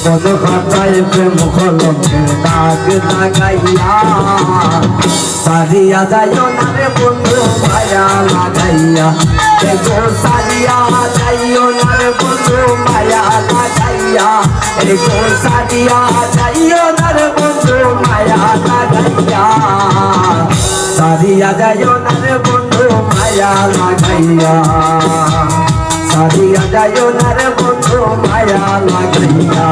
কোন খাতায় প্রেম কলমের দাগ লাগাইয়া সারিয়া যাইও না রে বন্ধু মায়া লাগাইয়া এগো সারিয়া যাইও না রে বন্ধু মায়া লাগাইয়া এগো সারিয়া যাইও না রে বন্ধু মায়া লাগাইয়া সারিয়া যাইও না রে বন্ধু মায়া লাগাইয়া সারিয়া যাইও না রে বন্ধু মায়া লাগাইয়া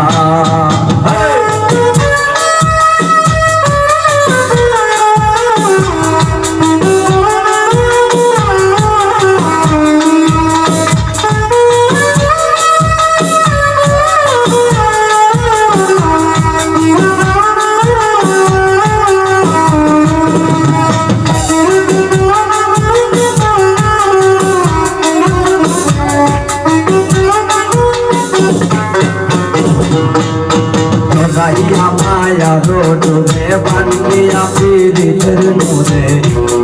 মায়া রোডে বান্দিয়া পীড়িতের মোরে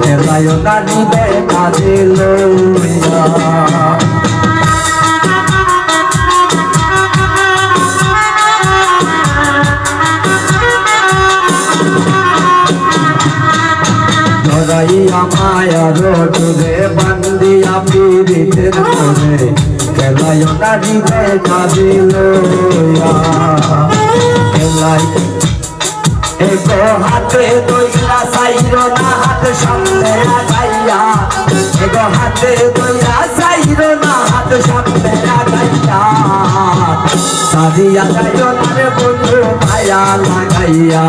হেলায় নারী বেটা দিল ধরাইয়া মায়া রোডে বান্দিয়া পীড়িতের মোরে হেলায় নারী বেটা দিল এগো হাতে দইরা সাইরো না হাত সামনে আগাইয়া এগো হাতে দইরা সাইরো না হাত সামনে আগাইয়া সারিয়া যাইও না রে বন্ধু মায়া লাগাইয়া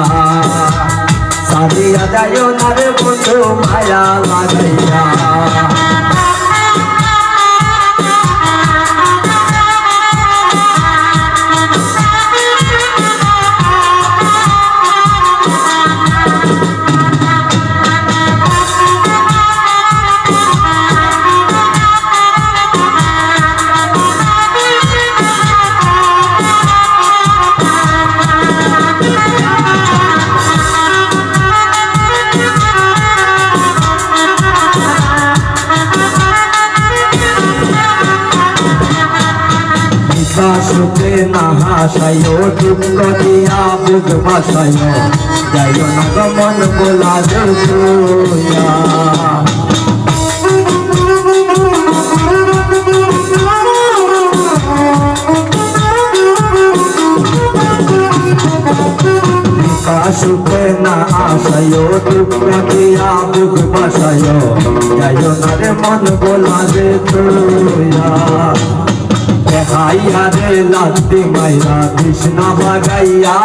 সারিয়া যাইও না রে বন্ধু মায়া লাগাইয়া সুখে না হাসাইও দুঃখ দিয়া বুক বাসাইও যাইও না গমন বলা জুয়া সুখে না আসাইও দুঃখ দিয়া বুক বাসাইও যাইও না রে মন বলা জুয়া হাইয়া রে লাত্তি মাইরা কৃষ্ণা বাগাইয়া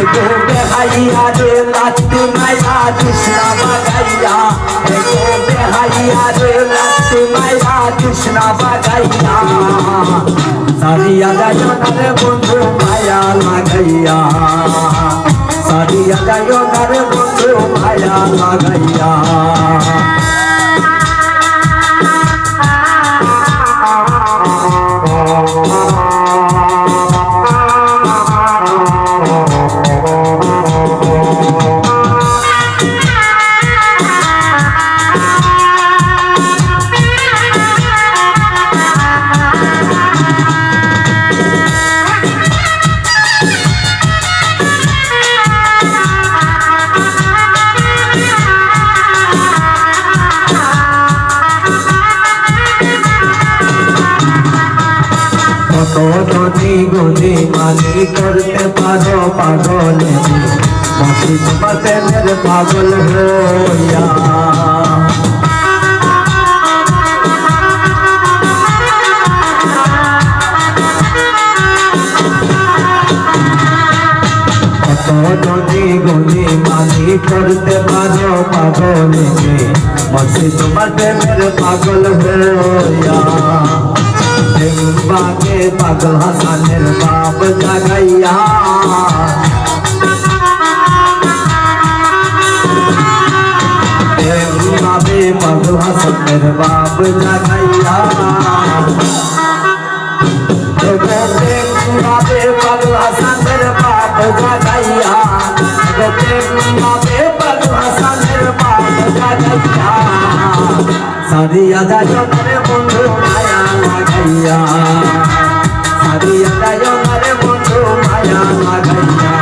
এগো বেহাইয়া রে লাত্তি মাইরা কৃষ্ণা বাগাইয়া এগো বেহাইয়া রে লাত্তি মাইরা কৃষ্ণা বাগাইয়া সারিয়া যাইও না রে বন্ধু মায়া লাগাইয়া সারিয়া যাইও না রে বন্ধু মায়া লাগাইয়া ধনী গনি মানি করতে পারো পাগলে মসজিদ বাতেনের পাগল হইয়া ধনী গনি মানি করতে পারো পাগলে মসজিদ বাতেনের পাগল হইয়া बागे पागल हसानेर बाप जगाइया बाबे पागल हसानेर बाप जगाइया बाबे पागल हसानेर बाप जगाइया बाबे पागल हसानेर बाप जगाइया सारिया जाइयो रे बंधु माया লাগাইয়া সারিয়া যাইও না রে বন্ধু মায়া লাগাইয়া